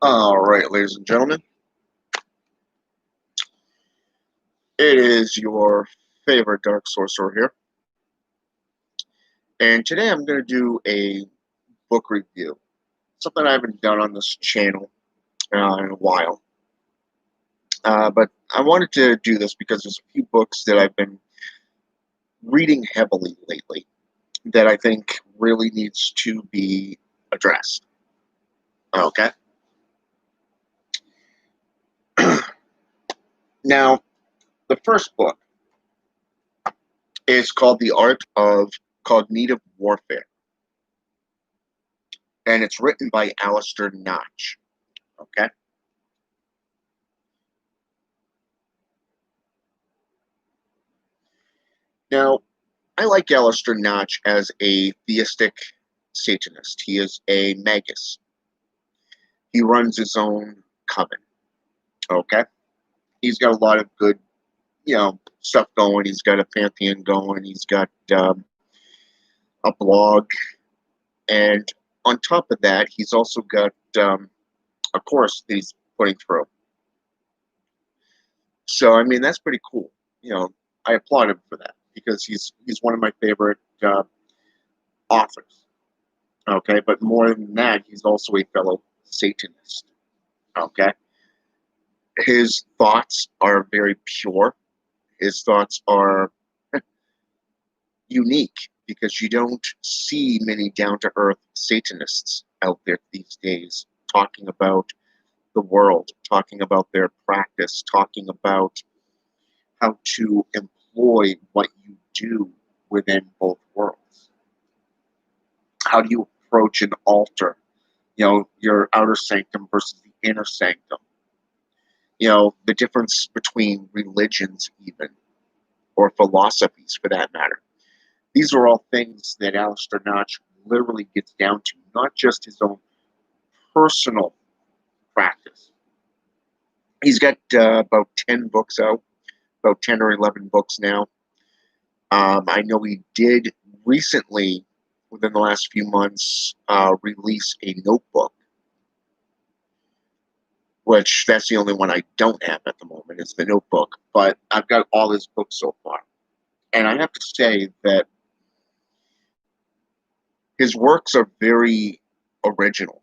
All right, ladies and gentlemen, it is your favorite Dark Sorcerer here, and today I'm going to do a book review, something I haven't done on this channel in a while. But I wanted to do this because there's a few books that I've been reading heavily lately that I think really needs to be addressed. Okay? Now, the first book is called The Art of Cognitive Warfare, and it's written by Alistair Notch. Okay? Now, I like Alistair Notch as a theistic Satanist. He is a magus. He runs his own coven. Okay? He's got a lot of good, stuff going. He's got a pantheon going. He's got a blog. And on top of that, he's also got a course that he's putting through. So, I mean, that's pretty cool. I applaud him for that because he's one of my favorite authors. Okay, but more than that, he's also a fellow Satanist. Okay, his thoughts are very pure. His thoughts are unique because you don't see many down-to-earth Satanists out there these days talking about the world, talking about their practice, talking about how to employ what you do within both worlds. How do you approach an altar? Your outer sanctum versus the inner sanctum. The difference between religions, even, or philosophies for that matter. These are all things that Alistair Notch literally gets down to, not just his own personal practice. He's got about 10 books out, about 10 or 11 books now. I know he did recently, within the last few months, release a notebook, which that's the only one I don't have at the moment, is the notebook. But I've got all his books so far. And I have to say that his works are very original,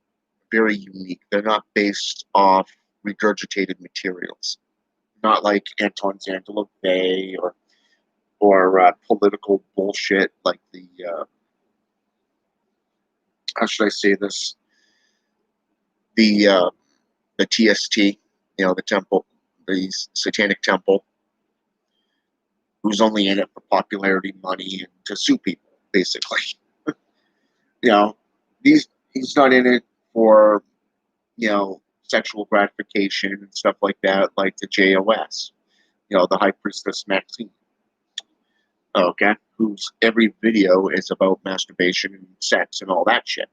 very unique. They're not based off regurgitated materials, not like Anton Zandalov Bay or political bullshit like the how should I say this? The TST, the temple, the Satanic Temple, who's only in it for popularity, money, and to sue people, basically. He's not in it for, sexual gratification and stuff like that, like the JOS, the High Priestess Maxine, okay, whose every video is about masturbation and sex and all that shit.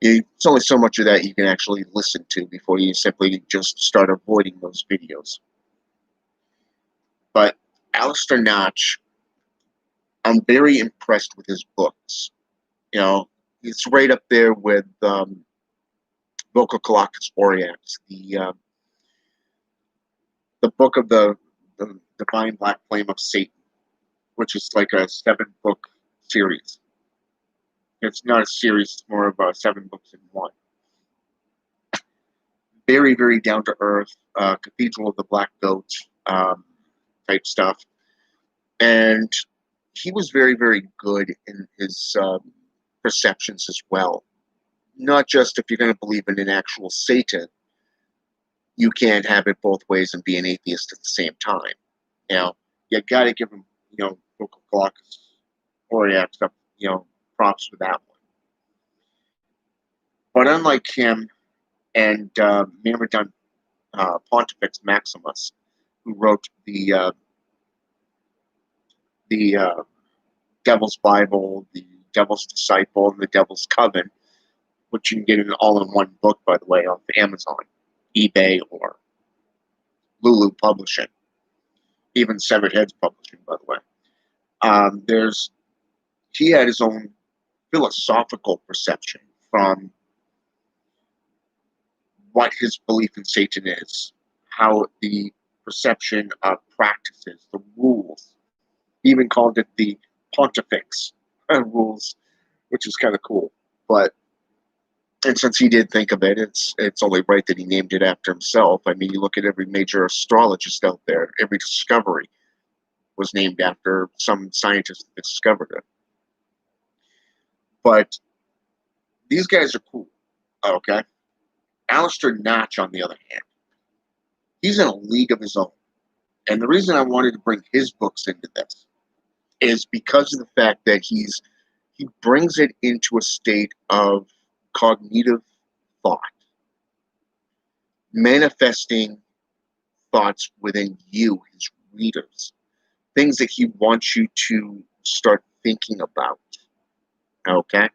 It's only so much of that you can actually listen to before you simply just start avoiding those videos. But Alistair Notch, I'm very impressed with his books. It's right up there with Vocal Colocus Aureax, the book of the Divine Black Flame of Satan, which is like a 7-book series. It's not a series, it's more of 7 books in one. Very, very down to earth, Cathedral of the Black Goat type stuff. And he was very, very good in his perceptions as well. Not just if you're going to believe in an actual Satan, you can't have it both ways and be an atheist at the same time. You got to give him, Vocal Colocus Aureax stuff, props for that one. But unlike him and Myrmidon Pontifex Maximus, who wrote the Devil's Bible, the Devil's Disciple, and the Devil's Coven, which you can get in all in one book, by the way, off Amazon, eBay, or Lulu Publishing, even Severed Heads Publishing, by the way. He had his own philosophical perception from what his belief in Satan is, how the perception of practices, the rules. He even called it the Pontifex rules, which is kind of cool. But and since he did think of it, it's only right that he named it after himself. I mean, you look at every major astrologist out there, every discovery was named after some scientist that discovered it. But these guys are cool, okay? Alistair Notch, on the other hand, he's in a league of his own. And the reason I wanted to bring his books into this is because of the fact that he brings it into a state of cognitive thought, manifesting thoughts within you, his readers, things that he wants you to start thinking about. Okay?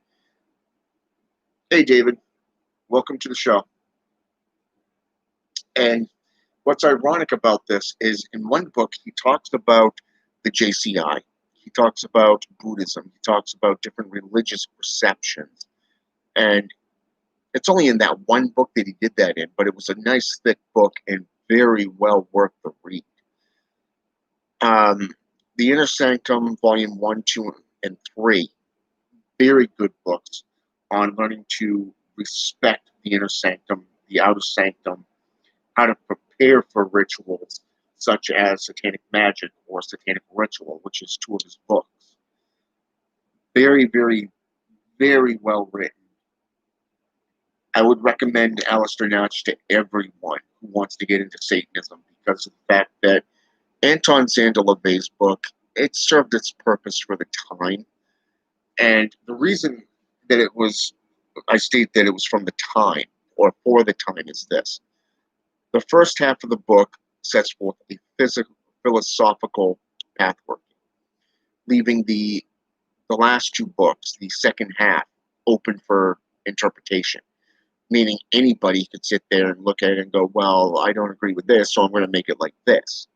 Hey, David, welcome to the show. And what's ironic about this is in one book, he talks about the JCI. He talks about Buddhism. He talks about different religious perceptions. And it's only in that one book that he did that in, but it was a nice, thick book and very well worth the read. The Inner Sanctum, Volume 1, 2, and 3, very good books on learning to respect the inner sanctum, the outer sanctum, how to prepare for rituals such as satanic magic or satanic ritual, which is 2 of his books. Very, very, very well written. I would recommend Alistair Notch to everyone who wants to get into Satanism because of the fact that Anton Szandor LaVey's book, it served its purpose for the time. And the reason that I state that it was from the time, or for the time, is this. The first half of the book sets forth a philosophical pathwork, leaving the last 2 books, the second half, open for interpretation. Meaning anybody could sit there and look at it and go, well, I don't agree with this, so I'm going to make it like this.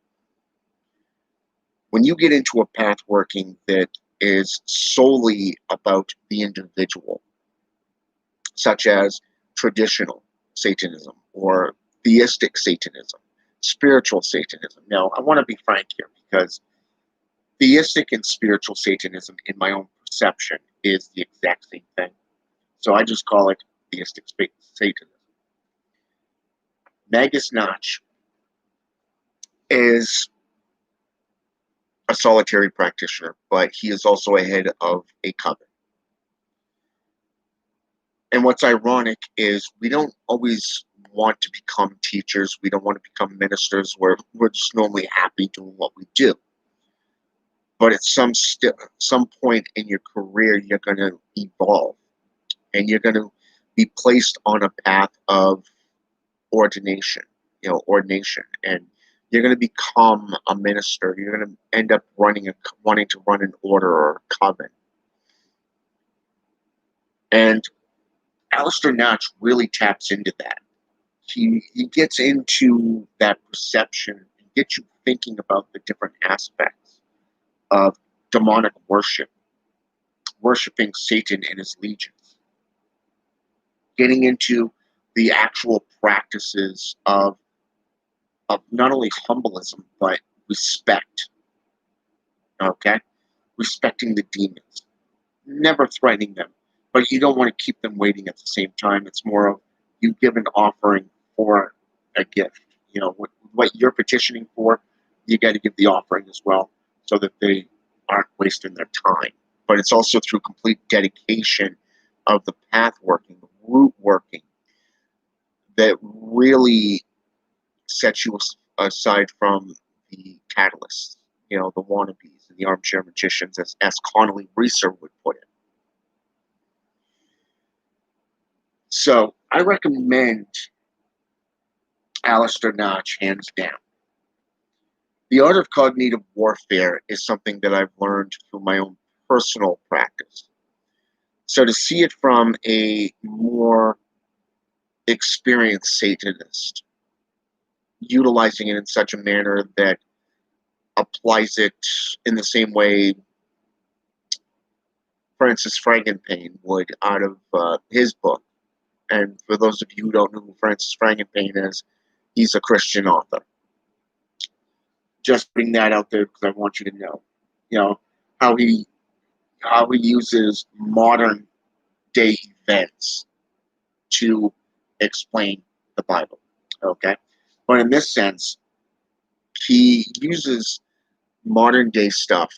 When you get into a path working that is solely about the individual, such as traditional Satanism or theistic Satanism, spiritual Satanism. Now, I want to be frank here because theistic and spiritual Satanism, in my own perception, is the exact same thing. So I just call it theistic Satanism. Magus Notch is a solitary practitioner, but he is also a head of a coven. And what's ironic is we don't always want to become teachers. We don't want to become ministers. We're just normally happy doing what we do. But at some point in your career, you're going to evolve, and you're going to be placed on a path of ordination, and you're going to become a minister. You're going to end up wanting to run an order or a coven. And Alistair Notch really taps into that. He gets into that perception and gets you thinking about the different aspects of demonic worship, worshiping Satan and his legions, getting into the actual practices of not only humbleism, but respect, okay? Respecting the demons, never threatening them, but you don't want to keep them waiting at the same time. It's more of you give an offering for a gift. What you're petitioning for, you got to give the offering as well so that they aren't wasting their time. But it's also through complete dedication of the path working, the root working, that really sets you aside from the catalysts, the wannabes and the armchair magicians, as Connolly Reeser would put it. So I recommend Alistair Notch, hands down. The art of cognitive warfare is something that I've learned through my own personal practice. So to see it from a more experienced Satanist, utilizing it in such a manner that applies it in the same way Francis Frankenpain would out of his book, And for those of you who don't know who Francis Frankenpain is, he's a Christian author. Just putting that out there because I want you to know, how he uses modern day events to explain the Bible. Okay, but in this sense, he uses modern day stuff,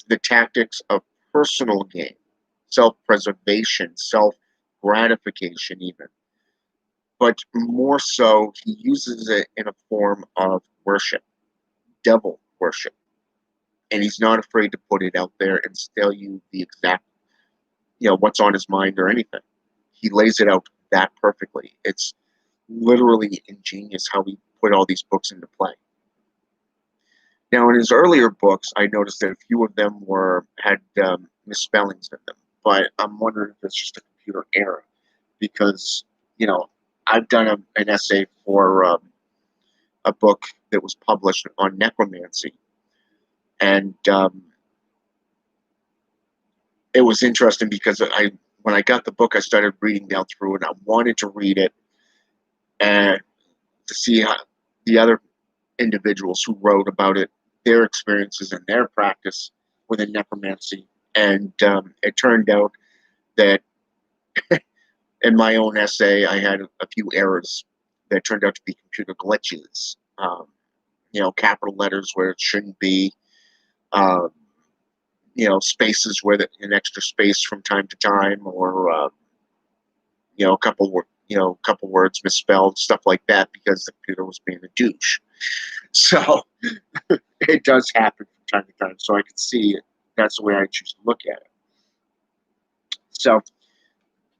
the tactics of personal gain, self-preservation, self-gratification, even. But more so, he uses it in a form of worship, devil worship. And he's not afraid to put it out there and tell you the exact, what's on his mind or anything. He lays it out that perfectly. It's literally ingenious how he put all these books into play. Now, in his earlier books, I noticed that a few of them had misspellings in them, but I'm wondering if it's just a computer error, because I've done an essay for a book that was published on necromancy, and it was interesting because when I got the book, I started reading down through it. I wanted to read it and to see how the other individuals who wrote about it, their experiences and their practice within necromancy. And it turned out that in my own essay, I had a few errors that turned out to be computer glitches. Capital letters where it shouldn't be. Spaces where an extra space from time to time, or a couple words misspelled, stuff like that, because the computer was being a douche. So it does happen from time to time. So I can see it. That's the way I choose to look at it. So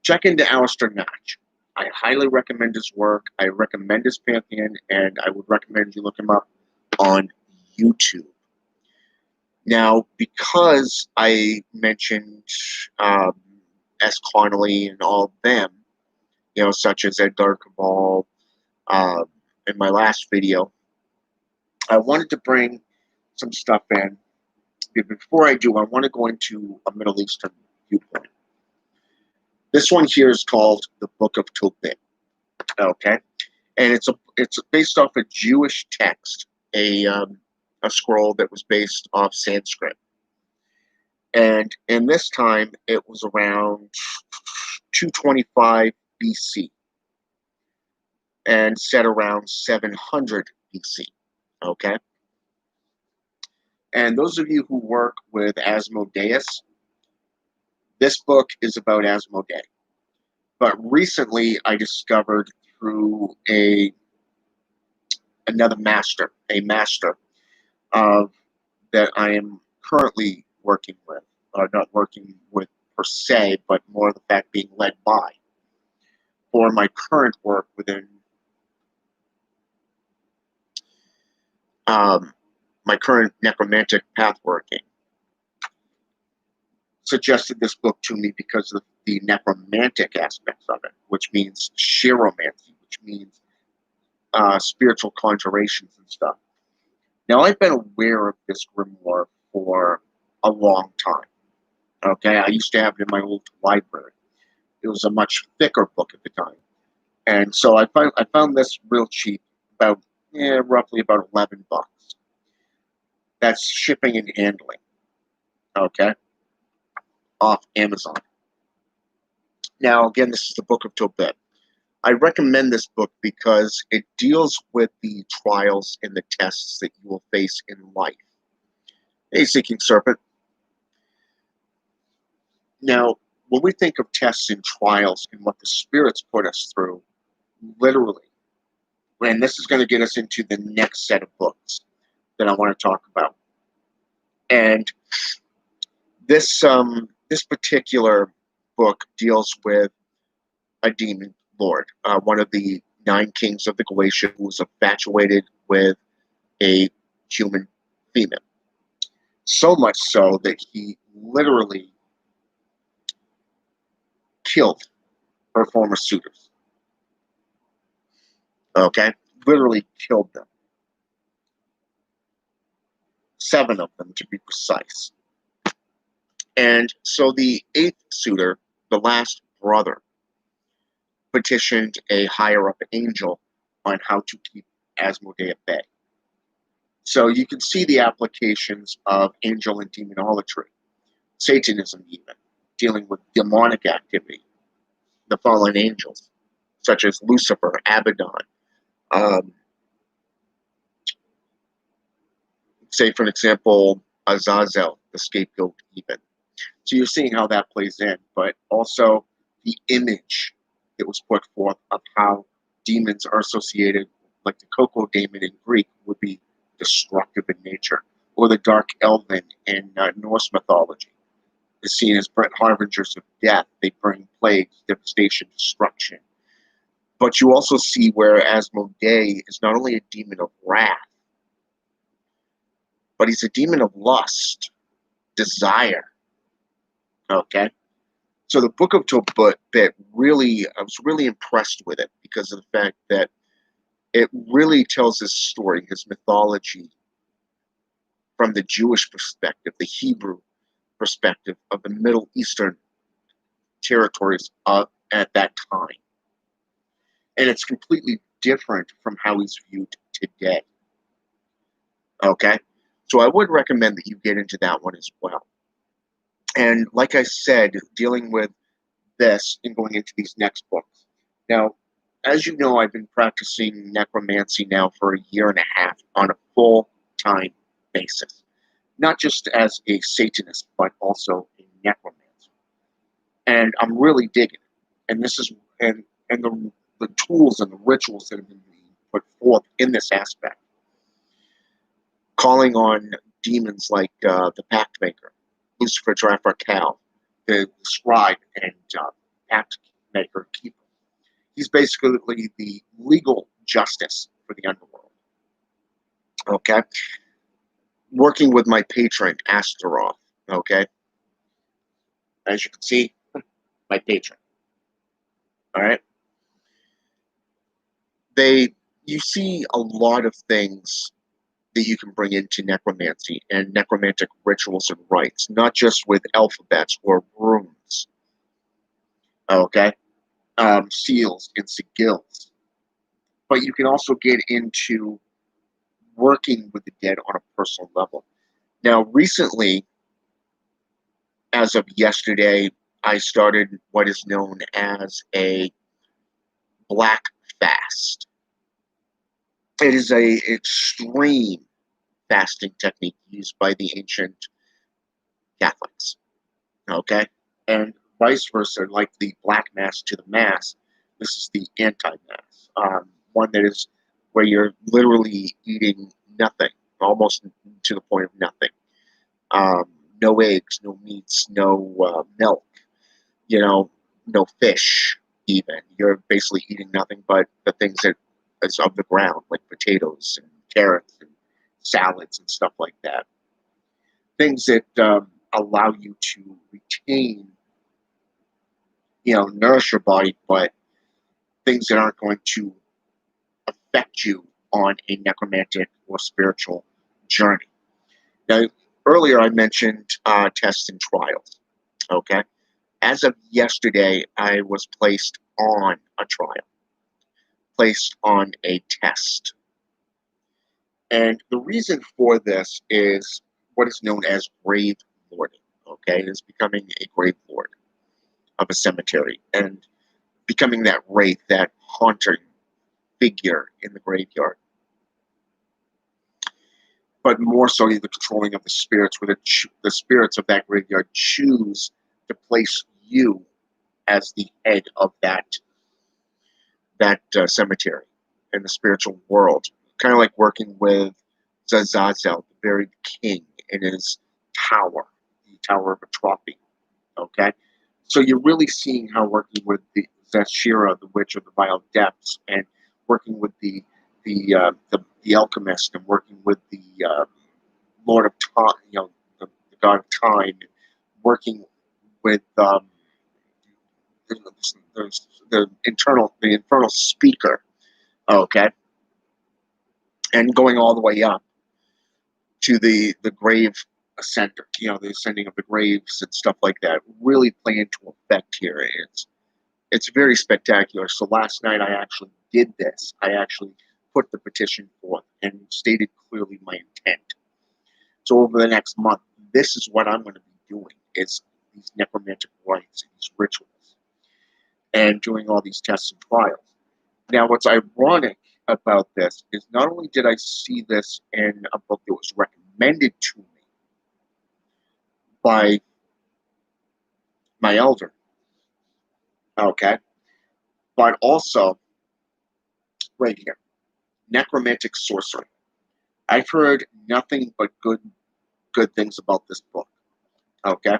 check into Alistair Notch. I highly recommend his work. I recommend his pantheon, and I would recommend you look him up on YouTube. Now, because I mentioned S. Connolly and all of them, such as Edgar Cabal, in my last video, I wanted to bring some stuff in. Before I do, I want to go into a Middle Eastern viewpoint. This one here is called the Book of Tobit. Okay, and it's based off a Jewish text, a scroll that was based off Sanskrit. And in this time, it was around 225 BC and set around 700 BC. Okay. And those of you who work with Asmodeus, this book is about Asmodee. But recently, I discovered through another master, that I am currently working with, or not working with per se, but more the fact being led by, for my current work within my current necromantic path working, suggested this book to me because of the necromantic aspects of it, which means chiromancy, which means spiritual conjurations and stuff. Now, I've been aware of this grimoire for a long time. Okay, I used to have it in my old library. It was a much thicker book at the time, and so I found this real cheap, about roughly about $11. That's shipping and handling. Okay, off Amazon. Now, again, this is the Book of Tobit. I recommend this book because it deals with the trials and the tests that you will face in life. Hey, Seeking Serpent. Now, when we think of tests and trials and what the spirits put us through, literally, and this is going to get us into the next set of books that I want to talk about. And this particular book deals with a demon lord, one of the 9 kings of the Galatia, who was infatuated with a human female. So much so that he literally killed her former suitors. Okay? Literally killed them. 7 of them, to be precise. And so the 8th suitor, the last brother, petitioned a higher up angel on how to keep Asmodee at bay. So you can see the applications of angel and demonolatry, Satanism even, dealing with demonic activity, the fallen angels, such as Lucifer, Abaddon, um, say for an example, Azazel, the scapegoat even. So you're seeing how that plays in, but also the image that was put forth of how demons are associated, like the Coco daemon in Greek would be destructive in nature, or the dark elven in Norse mythology is seen as harbingers of death. They bring plagues, devastation, destruction. But you also see where Asmodee is not only a demon of wrath, but he's a demon of lust, desire. Okay? So the Book of Tobit really, I was really impressed with it because of the fact that it really tells his story, his mythology, from the Jewish perspective, the Hebrew perspective of the Middle Eastern territories at that time. And it's completely different from how he's viewed today. Okay? So I would recommend that you get into that one as well. And like I said, dealing with this and going into these next books. Now, as you know, I've been practicing necromancy now for a year and a half on a full-time basis. Not just as a Satanist, but also a necromancer. And I'm really digging it. And this is and the tools and the rituals that have been put forth in this aspect. Calling on demons like the Pact Maker, Lucifer Drafarkal, the scribe and Pact Maker Keeper. He's basically the legal justice for the underworld. Okay? Working with my patron, Astaroth. Okay? As you can see, my patron. All right? You see a lot of things that you can bring into necromancy and necromantic rituals and rites, not just with alphabets or runes. Okay? Seals and sigils. But you can also get into working with the dead on a personal level. Now, recently, as of yesterday, I started what is known as a black fast. It is a extreme fasting technique used by the ancient Catholics. Okay? And vice versa, like the black mass to the mass, this is the anti-mass. One that is where you're literally eating nothing, almost to the point of nothing. No eggs, no meats, no milk, no fish even. You're basically eating nothing but the things that is of the ground, like potatoes and carrots and salads and stuff like that. Things that allow you to retain, nourish your body, but things that aren't going to affect you on a necromantic or spiritual journey. Now, earlier I mentioned tests and trials. Okay? As of yesterday, I was placed on a trial, placed on a test. And the reason for this is what is known as grave lording. Okay? It is becoming a grave lord of a cemetery and becoming that wraith, that haunting figure in the graveyard. But more so, the controlling of the spirits, where the spirits of that graveyard choose to place you as the head of that cemetery in the spiritual world. Kind of like working with Zazazel, the buried king, in his tower, the Tower of Atrophy. Okay? So you're really seeing how working with the Zashira, the Witch of the Vile Depths, and working with the alchemist, and working with the Lord of Time, the God of Time, working with the infernal speaker, okay, and going all the way up to the grave ascender, the ascending of the graves and stuff like that, really play into effect here. It's It's very spectacular. So last night I actually did this. I actually put the petition forth and stated clearly my intent. So over the next month, this is what I'm going to be doing: is these necromantic rites, these rituals, and doing all these tests and trials. Now, what's ironic about this is not only did I see this in a book that was recommended to me by my elder, okay, but also right here, necromantic sorcery. I've heard nothing but good things about this book. Okay,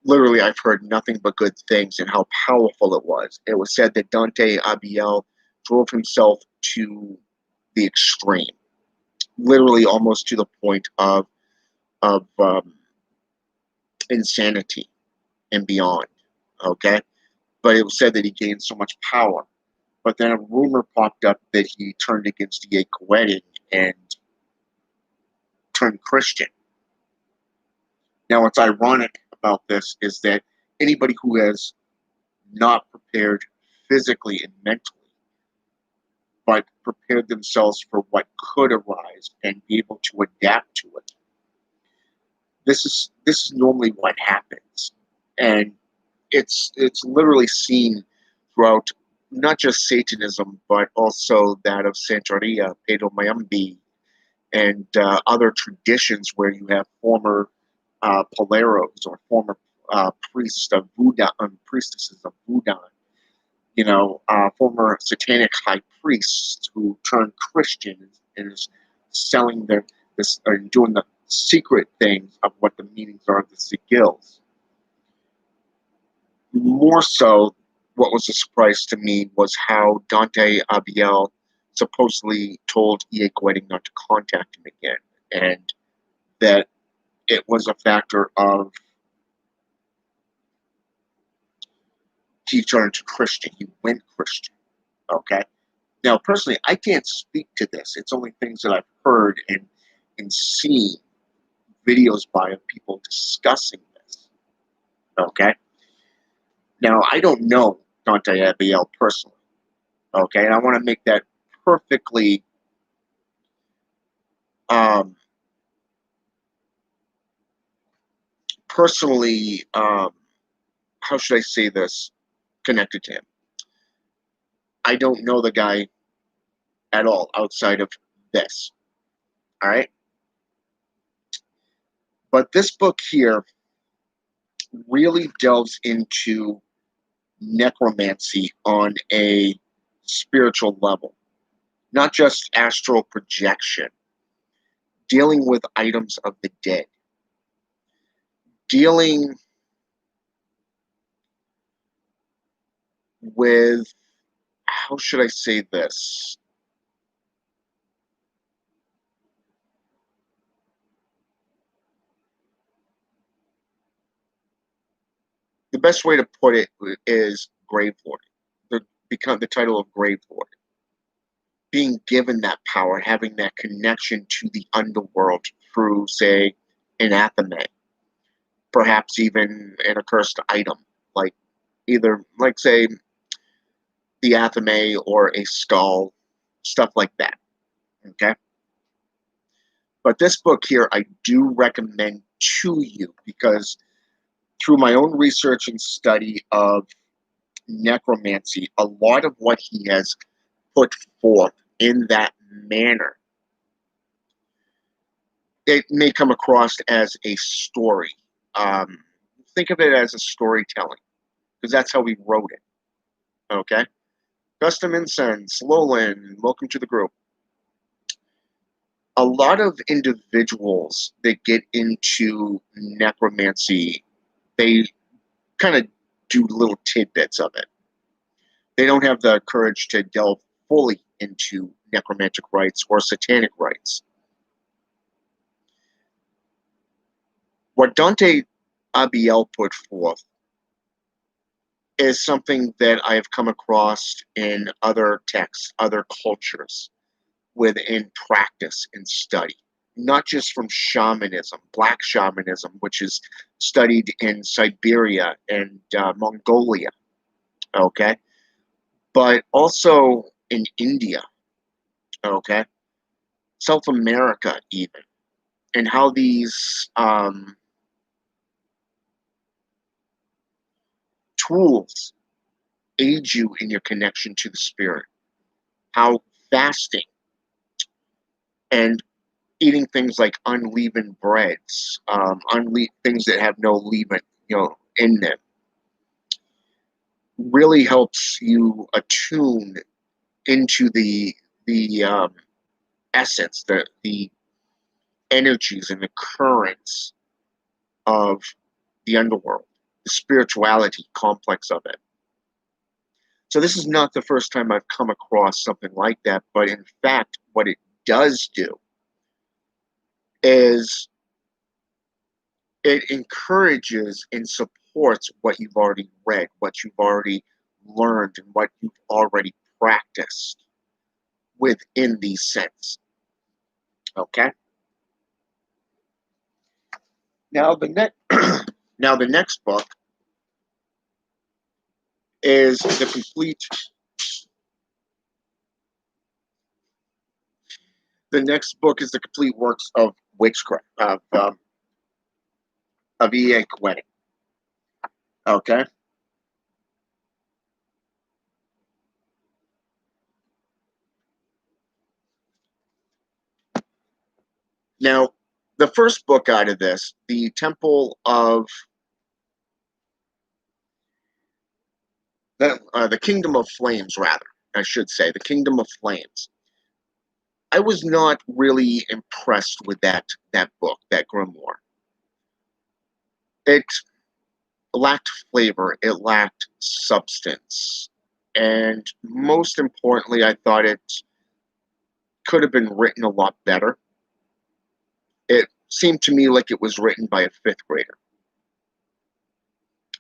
literally, I've heard nothing but good things and how powerful it was. It was said that Dante Abiel drove himself to the extreme, literally almost to the point of insanity and beyond. Okay, but it was said that he gained so much power. But then a rumor popped up that he turned against the wedding and turned Christian. Now, what's ironic about this is that anybody who has not prepared physically and mentally, but prepared themselves for what could arise and be able to adapt to it, this is normally what happens, and it's literally seen throughout not just Satanism, but also that of Santeria, Pedro Mayambi, and other traditions where you have former poleros or former priests of Buddha, priestesses of Buddha, former satanic high priests who turned Christian and is selling this or doing the secret things of what the meanings are of the sigils. More so, what was a surprise to me was how Dante Abiel supposedly told Wedding not to contact him again, and that it was a factor of he turned Christian, he went Christian. Okay. Now, personally, I can't speak to this. It's only things that I've heard and seen videos by of people discussing this. Okay. Now, I don't know Dante Abiel personally. Okay, and I want to make that perfectly personally, how should I say this, connected to him. I don't know the guy at all outside of this. All right. But this book here really delves into necromancy on a spiritual level, not just astral projection, dealing with items of the dead, dealing with, how should I say this? The best way to put it is grave lord. The title of grave lord. Being given that power, having that connection to the underworld through, say, an athame, perhaps even an accursed item, like either, like, say, the athame or a skull, stuff like that. Okay? But this book here, I do recommend to you because through my own research and study of necromancy, a lot of what he has put forth in that manner, it may come across as a story. Think of it as a storytelling, because that's how we wrote it. Okay? Custom Incense, Lowland, welcome to the group. A lot of individuals that get into necromancy, they kind of do little tidbits of it. They don't have the courage to delve fully into necromantic rites or satanic rites. What Dante Abiel put forth is something that I have come across in other texts, other cultures, within practice and study. Not just from shamanism, black shamanism, which is studied in Siberia and Mongolia. okay? But also in India, okay? South America, even, and how these tools aid you in your connection to the spirit. How fasting and eating things like unleavened breads, things that have no leaven, in them, really helps you attune into the essence, the energies and the currents of the underworld, the spirituality complex of it. So this is not the first time I've come across something like that, but in fact, what it does do is it encourages and supports what you've already read, what you've already learned, and what you've already practiced within these scents. Okay. Now the next, now the next book is the complete. The next book is the complete works of witchcraft of E.A. Quentin. Okay. Now, the first book out of this, the Temple of the Kingdom of Flames, rather, I should say, the Kingdom of Flames. I was not really impressed with that book, that grimoire. It lacked flavor, it lacked substance, and most importantly, I thought it could have been written a lot better. It seemed to me like it was written by a fifth grader,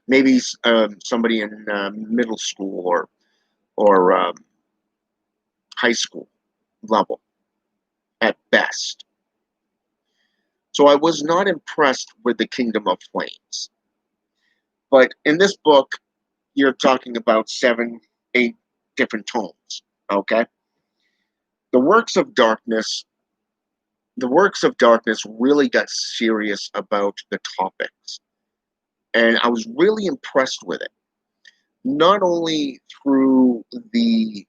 maybe somebody in middle school or high school level at best. So I was not impressed with the Kingdom of Flames. But in this book, you're talking about 7, 8 different tones. Okay, the works of darkness. The works of darkness really got serious about the topics, and I was really impressed with it. Not only through the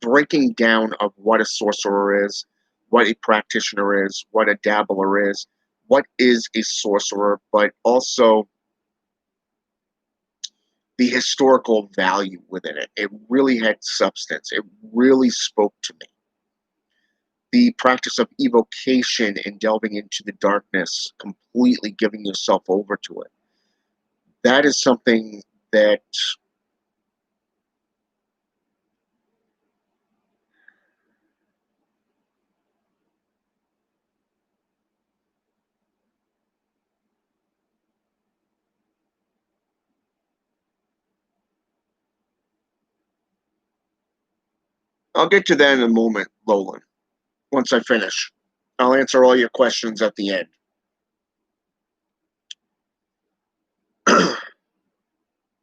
breaking down of what a sorcerer is, what a practitioner is, what a dabbler is, what is a sorcerer, but also the historical value within it. It really had substance. It really spoke to me. The practice of evocation and delving into the darkness, completely giving yourself over to it. That is something that I'll get to that in a moment, Lolan, once I finish. I'll answer all your questions at the end.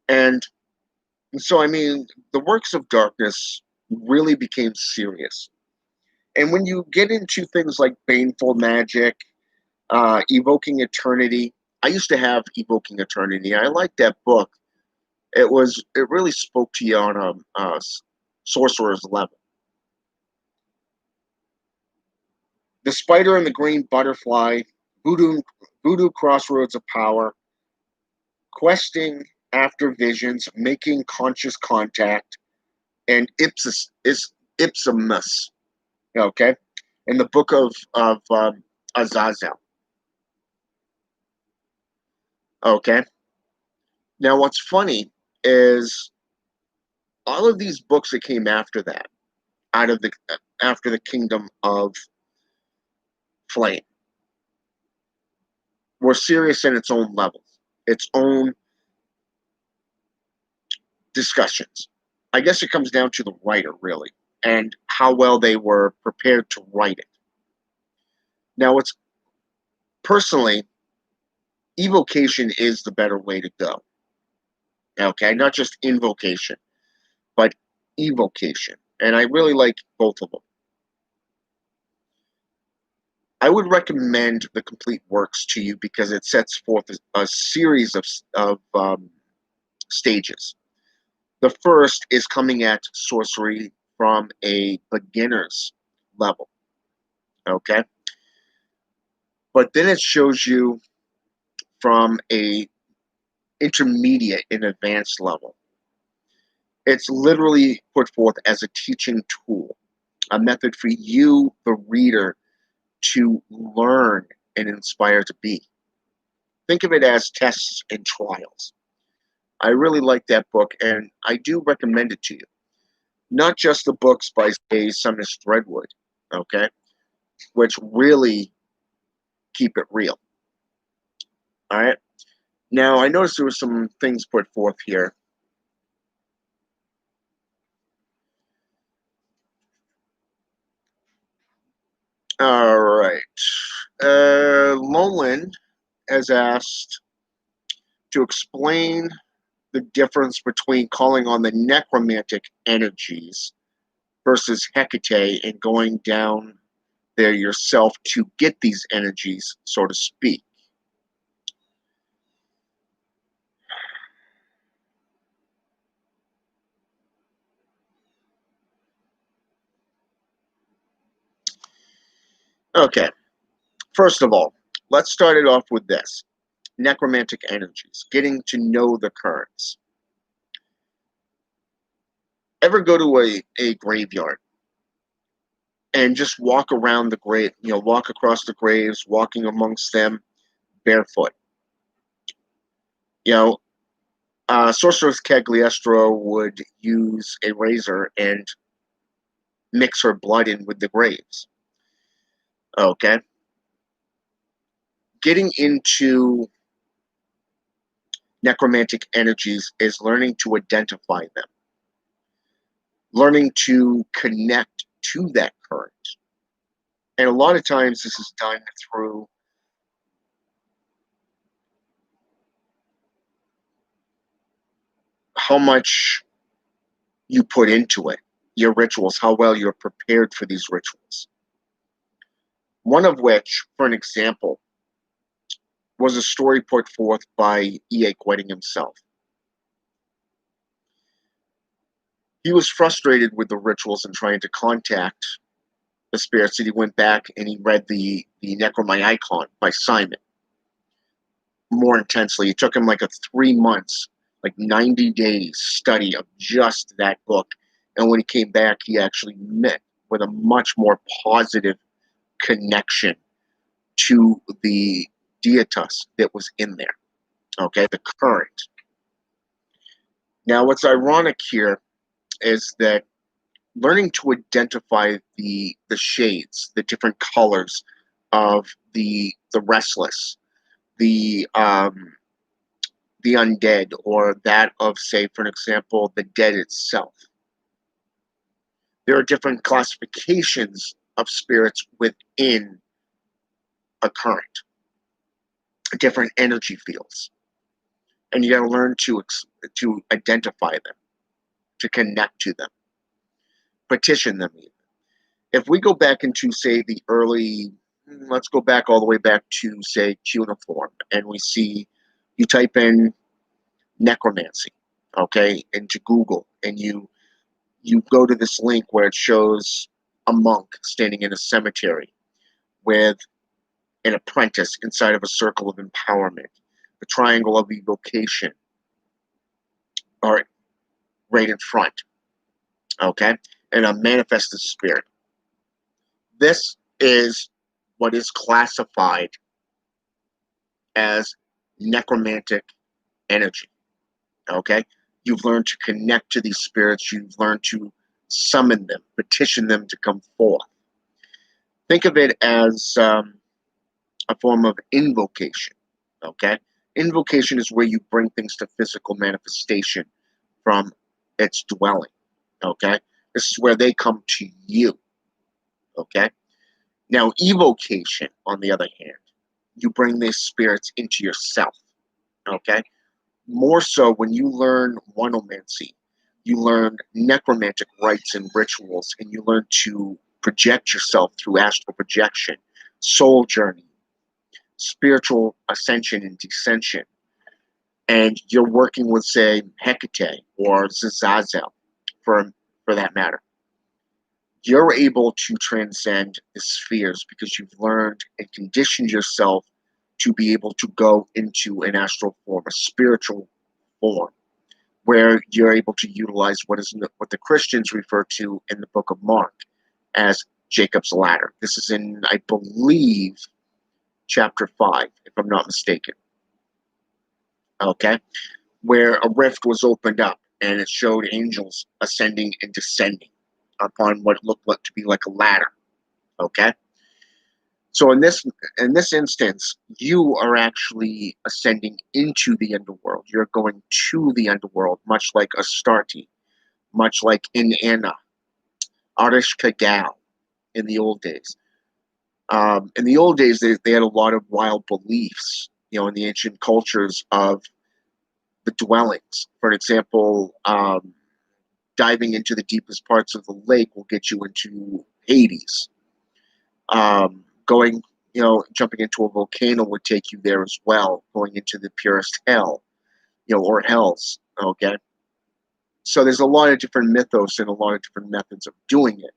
And so, I mean, the works of darkness really became serious. And when you get into things like baneful magic, evoking eternity, I used to have evoking eternity. I liked that book. It really spoke to you on a sorcerer's level. The spider and the green butterfly, voodoo, voodoo crossroads of power, questing after visions, making conscious contact, and ipsimus. Okay, in the book of Azazel. Okay. Now, what's funny is all of these books that came after that, out of the after the Kingdom of Flame, were serious in its own levels, its own discussions. I guess it comes down to the writer, really, and how well they were prepared to write it. Now, it's personally, evocation is the better way to go. Okay, not just invocation, but evocation. And I really like both of them. I would recommend the complete works to you because it sets forth a series of stages. The first is coming at sorcery from a beginner's level, okay? But then it shows you from a intermediate and advanced level. It's literally put forth as a teaching tool, a method for you, the reader, to learn and inspire to be. Think of it as tests and trials. I really like that book, and I do recommend it to you. Not just the books by, say, Sumner Threadwood, okay, which really keep it real. All right. Now, I noticed there were some things put forth here. All right. Lolan has asked to explain the difference between calling on the necromantic energies versus Hecate and going down there yourself to get these energies, so to speak. Okay, first of all, let's start it off with this. Necromantic energies, getting to know the currents. Ever go to a graveyard and just walk around the grave, walk across the graves, walking amongst them barefoot? You know, Sorceress Cagliostro would use a razor and mix her blood in with the graves. Okay? Getting into necromantic energies is learning to identify them, learning to connect to that current. And a lot of times this is done through how much you put into it, your rituals, how well you're prepared for these rituals. One of which, for an example, was a story put forth by E.A. Quetting himself. He was frustrated with the rituals and trying to contact the spirits that he went back and he read the Necromaicon by Simon more intensely. It took him like 3 months, like 90 days study of just that book. And when he came back, he actually met with a much more positive connection to the dietas that was in there. Okay, the current. Now, what's ironic here is that learning to identify the shades, the different colors of the restless, the the undead, or that of, say, for an example, the dead itself. There are different classifications of spirits within a current, different energy fields, and you got to learn to identify them, to connect to them, petition them. Even if we go back into, say, the early, let's go back all the way back to, say, cuneiform, and we see you type in necromancy, okay, into Google, and you go to this link where it shows a monk standing in a cemetery with an apprentice inside of a circle of empowerment, the triangle of evocation, or right in front, okay, and a manifested spirit. This is what is classified as necromantic energy, okay? You've learned to connect to these spirits. You've learned to summon them, petition them to come forth. Think of it as a form of invocation, okay? Invocation is where you bring things to physical manifestation from its dwelling, okay? This is where they come to you, okay? Now, evocation, on the other hand, you bring these spirits into yourself, okay? More so when you learn oneomancy, you learn necromantic rites and rituals, and you learn to project yourself through astral projection, soul journey, spiritual ascension and descension, and you're working with, say, Hecate or Zazazel, for that matter. You're able to transcend the spheres because you've learned and conditioned yourself to be able to go into an astral form, a spiritual form, where you're able to utilize what the Christians refer to in the book of Mark as Jacob's ladder. This is in, I believe, chapter 5, if I'm not mistaken. Okay? Where a rift was opened up and it showed angels ascending and descending upon what looked like to be like a ladder. Okay? So in this instance, you are actually ascending into the underworld. You're going to the underworld, much like Astarte, much like in Anna, Arish Kagal in the old days. In the old days, they had a lot of wild beliefs, in the ancient cultures of the dwellings. For example, diving into the deepest parts of the lake will get you into Hades. Going, jumping into a volcano would take you there as well. Going into the purest hell, or hells. Okay. So there's a lot of different mythos and a lot of different methods of doing it.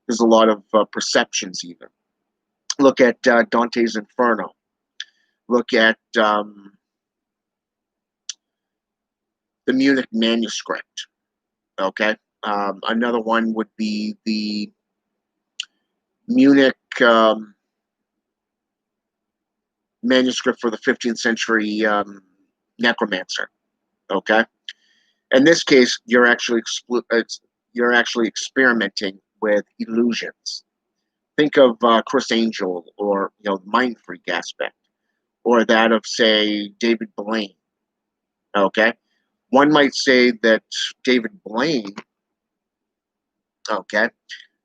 There's a lot of perceptions even. Look at Dante's Inferno. Look at the Munich manuscript. Okay. Another one would be the Munich manuscript for the 15th century necromancer. Okay. In this case, you're actually experimenting with illusions. Think of Chris Angel, or Mind Freak aspect, or that of, say, David Blaine. Okay, one might say that David Blaine. Okay,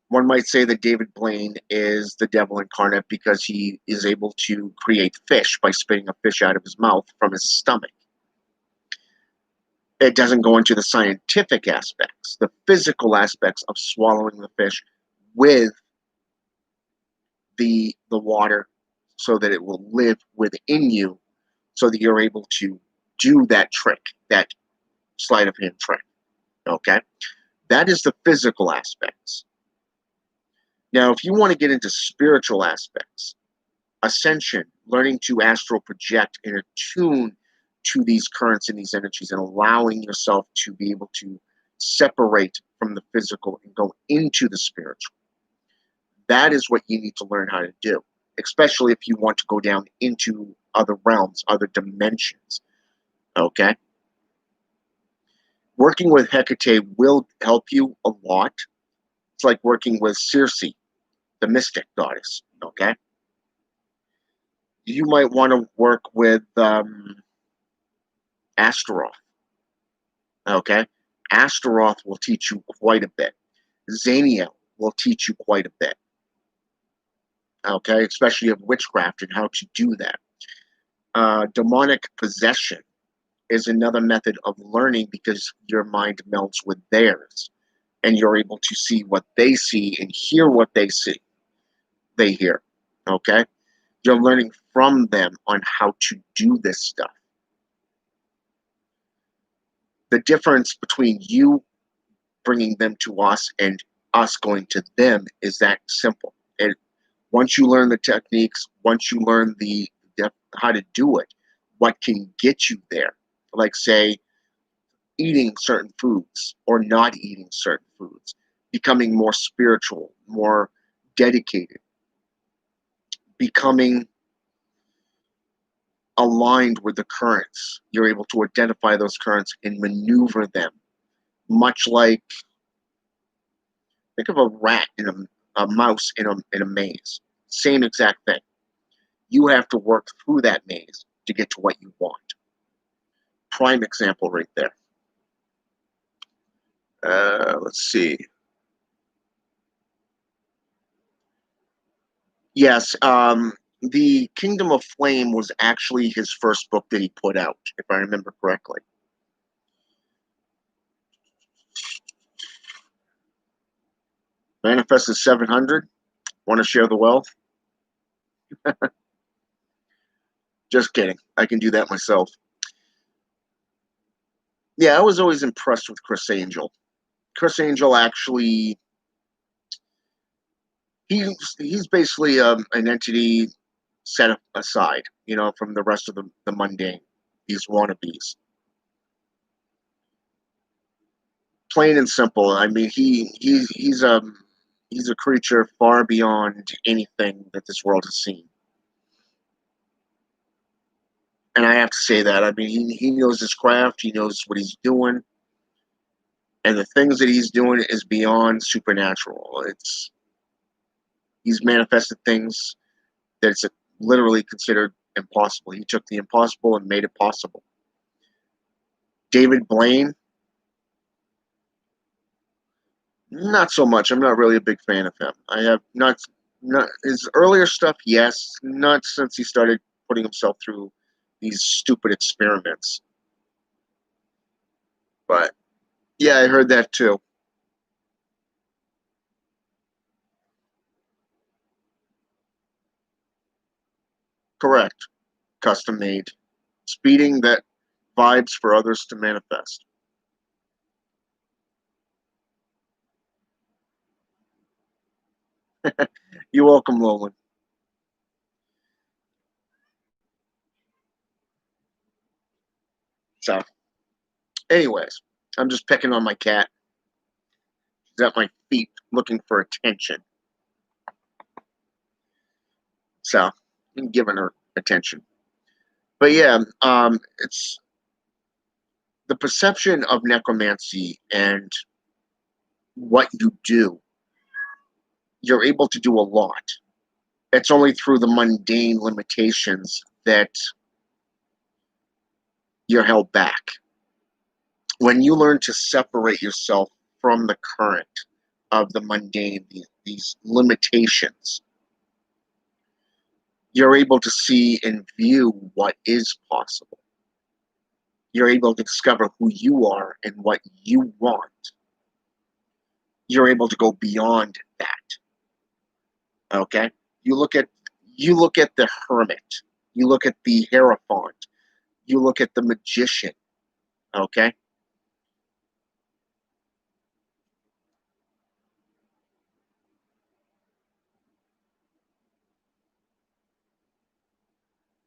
one might say that David Blaine is the devil incarnate because he is able to create fish by spitting a fish out of his mouth from his stomach. It doesn't go into the scientific aspects, the physical aspects of swallowing the fish with the water so that it will live within you, so that you're able to do that trick, that sleight of hand trick. Okay? That is the physical aspects. Now, if you want to get into spiritual aspects, ascension, learning to astral project and attune to these currents and these energies, and allowing yourself to be able to separate from the physical and go into the spiritual. That is what you need to learn how to do, especially if you want to go down into other realms, other dimensions. Okay? Working with Hecate will help you a lot. It's like working with Circe, the mystic goddess. Okay? You might want to work with Astaroth. Okay? Astaroth will teach you quite a bit. Zaniel will teach you quite a bit. Okay? Especially of witchcraft and how to do that. Demonic possession is another method of learning because your mind melds with theirs, and you're able to see what they see and hear what they hear. Okay? You're learning from them on how to do this stuff. The difference between you bringing them to us and us going to them is that simple. And once you learn the techniques, once you learn how to do it, what can get you there, like, say, eating certain foods or not eating certain foods, becoming more spiritual, more dedicated, becoming aligned with the currents. You're able to identify those currents and maneuver them, much like, think of a rat in a mouse in a maze. Same exact thing. You have to work through that maze to get to what you want. Prime example right there. Let's see. Yes, The Kingdom of Flame was actually his first book that he put out, if I remember correctly. Manifest is 700. Want to share the wealth? Just kidding. I can do that myself. Yeah, I was always impressed with Chris Angel. Chris Angel actually, he's basically an entity set aside, from the rest of the mundane, these wannabes. Plain and simple. I mean, he's a creature far beyond anything that this world has seen. And I have to say that. I mean, he knows his craft. He knows what he's doing, and the things that he's doing is beyond supernatural. He's manifested things that it's literally considered impossible. He took the impossible and made it possible. David Blaine, not so much. I'm not really a big fan of him. I have not his earlier stuff, yes, not since he started putting himself through these stupid experiments. But yeah, I heard that too. Correct. Custom made. Speeding that vibes for others to manifest. You're welcome, Lolan. So, anyways, I'm just pecking on my cat. She's at my feet looking for attention. So, I'm giving her attention. But yeah, it's the perception of necromancy and what you do. You're able to do a lot. It's only through the mundane limitations that you're held back. When you learn to separate yourself from the current of the mundane, these limitations, you're able to see and view what is possible. You're able to discover who you are and what you want. You're able to go beyond that. Okay? You look at you look at the hermit. You look at the hierophant. You look at the magician. Okay?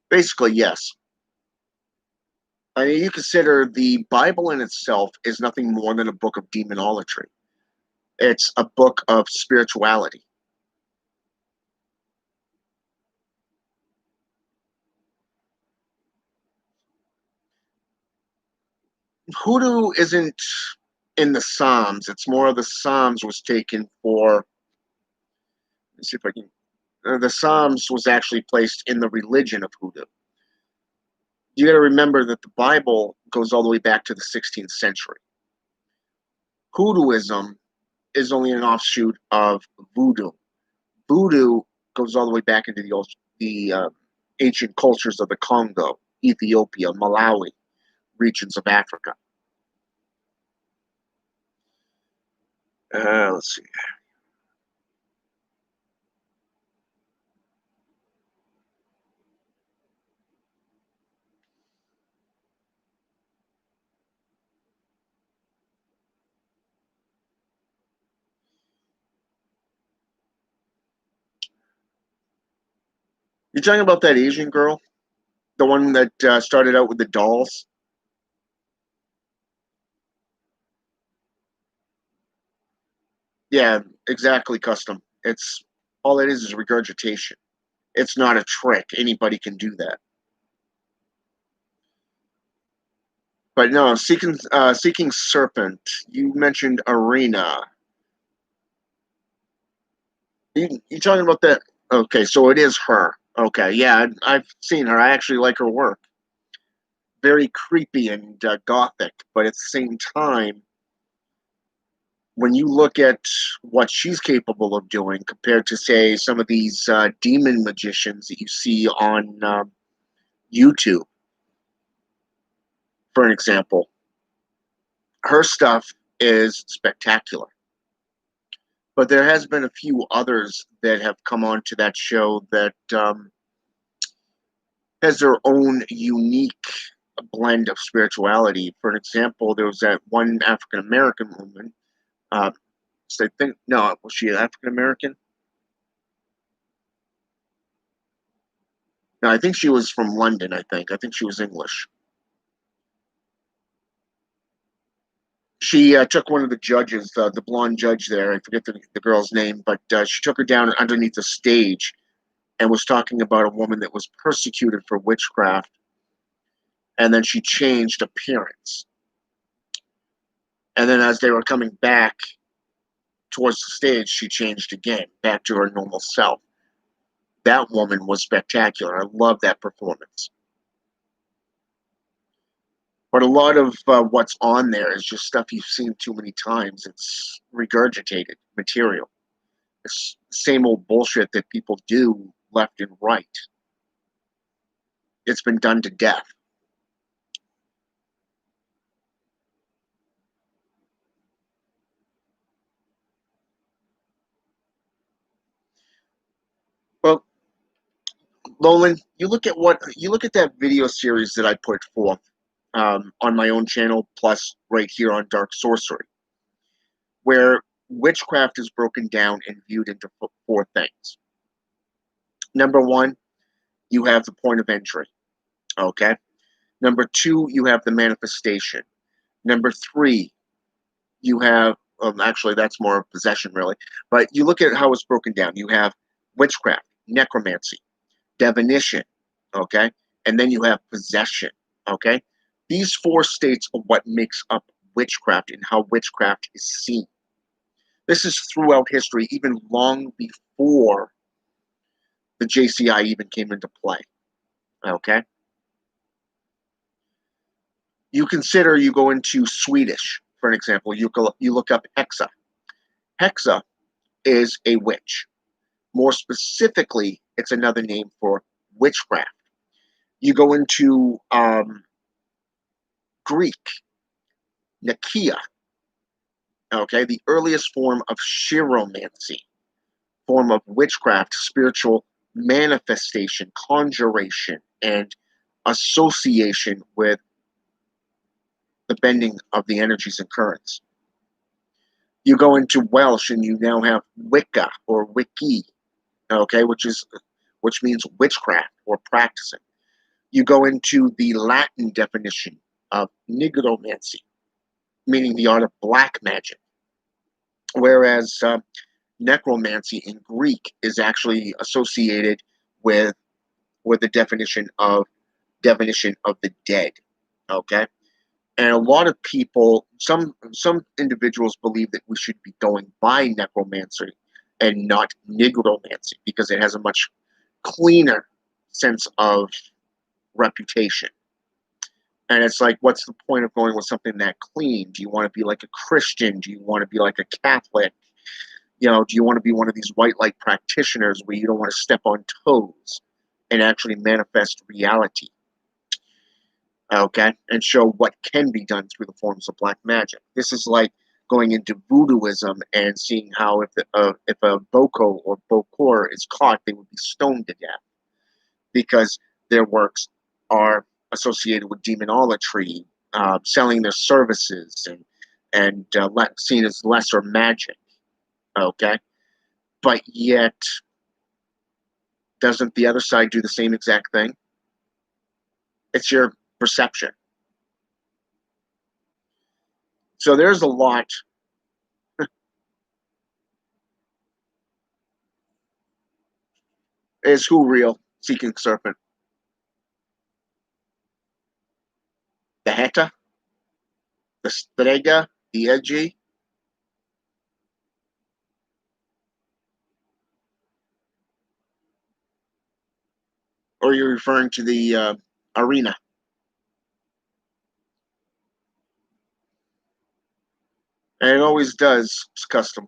Basically, yes. I mean, you consider the Bible in itself is nothing more than a book of demonology. It's a book of spirituality. Hoodoo isn't in the Psalms. It's more of the Psalms was taken for. Let's see if I can. The Psalms was actually placed in the religion of hoodoo. You got to remember that the Bible goes all the way back to the 16th century. Hoodooism is only an offshoot of voodoo. Voodoo goes all the way back into the ancient cultures of the Congo, Ethiopia, Malawi, regions of Africa. Let's see. You're talking about that Asian girl, the one that started out with the dolls. Yeah, exactly. Custom. It's all it is regurgitation. It's not a trick. Anybody can do that. But no, seeking serpent. You mentioned arena. You talking about that? Okay, so it is her. Okay, yeah, I've seen her. I actually like her work. Very creepy and gothic, but at the same time, when you look at what she's capable of doing compared to, say, some of these demon magicians that you see on YouTube, for an example, her stuff is spectacular. But there has been a few others that have come onto that show that has their own unique blend of spirituality. For an example, there was that one African American woman. So I think no, was she African American? No, I think she was from London. I think she was English. She took one of the judges, the blonde judge there. I forget the girl's name, but she took her down underneath the stage and was talking about a woman that was persecuted for witchcraft, and then she changed appearance. And then as they were coming back towards the stage, she changed again, back to her normal self. That woman was spectacular. I love that performance. But a lot of what's on there is just stuff you've seen too many times. It's regurgitated material. It's the same old bullshit that people do left and right. It's been done to death. Well, Lolan, you look at that video series that I put forth on my own channel, plus right here on Dark Sorcery, where witchcraft is broken down and viewed into four things. Number one, you have the point of entry. Okay. Number two, you have the manifestation. Number three, you have, actually, that's more possession, really. But you look at how it's broken down. You have witchcraft, necromancy, divination, okay? And then you have possession, okay? These four states are what makes up witchcraft and how witchcraft is seen. This is throughout history, even long before the JCI even came into play, okay? You go into Swedish, for an example, you look up Hexa. Hexa is a witch. More specifically, it's another name for witchcraft. You go into Greek, Nikia, okay, the earliest form of chiromancy, form of witchcraft, spiritual manifestation, conjuration, and association with the bending of the energies and currents. You go into Welsh and you now have Wicca or Wiki, okay, which means witchcraft or practicing. You go into the Latin definition of nigromancy, meaning the art of black magic, whereas necromancy in Greek is actually associated with the definition of the dead. Okay, and a lot of people, some individuals believe that we should be going by necromancy and not nigromancy because it has a much cleaner sense of reputation. And it's like, what's the point of going with something that clean? Do you want to be like a Christian? Do you want to be like a Catholic? Do you want to be one of these white light practitioners where you don't want to step on toes and actually manifest reality? Okay, and show what can be done through the forms of black magic. This is like going into voodooism and seeing how if a boko or bokor is caught, they would be stoned to death because their works are associated with demonolatry, selling their services, and seen as lesser magic. Okay, but yet, doesn't the other side do the same exact thing? It's your perception. So there's a lot. Is who real? Seeking Serpent. The Heta? The Strega? The Edgy? Or you're referring to the arena? And it always does. It's custom.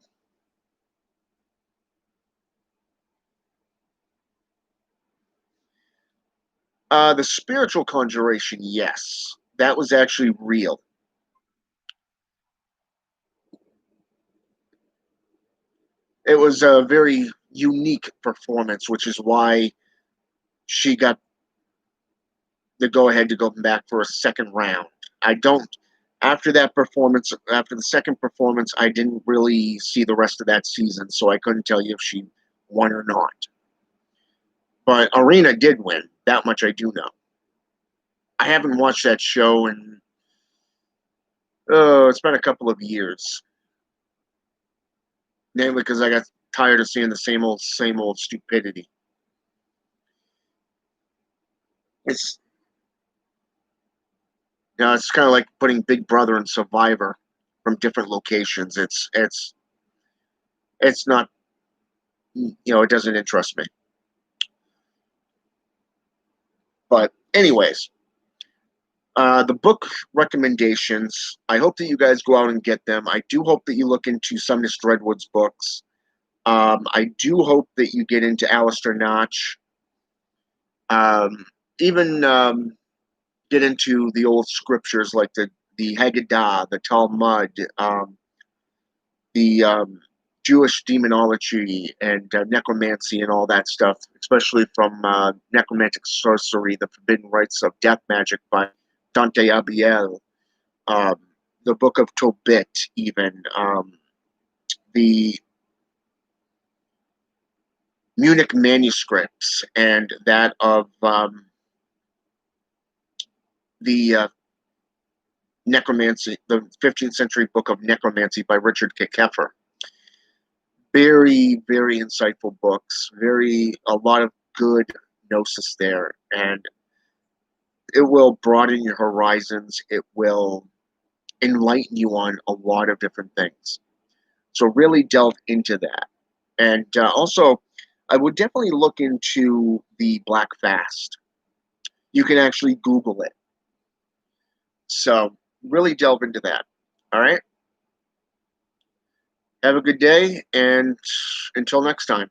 The spiritual conjuration, yes. That was actually real. It was a very unique performance, which is why she got the go ahead to go back for a second round. I don't, after that performance, after the second performance, I didn't really see the rest of that season, so I couldn't tell you if she won or not. But Arena did win. That much I do know. I haven't watched that show in, oh, it's been a couple of years. Namely because I got tired of seeing the same old stupidity. It's, it's kind of like putting Big Brother and Survivor from different locations. It's not, it doesn't interest me. But anyways, the book recommendations. I hope that you guys go out and get them. I do hope that you look into Sumnus Redwood's books. I do hope that you get into Alistair Notch. Even get into the old scriptures like the Haggadah, the Talmud, the Jewish demonology and necromancy and all that stuff, especially from Necromantic Sorcery, The Forbidden Rites of Death Magic by Dante Abiel, um, the Book of Tobit, even the Munich manuscripts, and that of the Necromancy, the 15th century book of Necromancy by Richard Keffer. Very, very insightful books. A lot of good gnosis there, and it will broaden your horizons. It will enlighten you on a lot of different things. So really delve into that, and also, I would definitely look into the Black Fast. You can actually Google it. So really delve into that. All right. Have a good day, and until next time.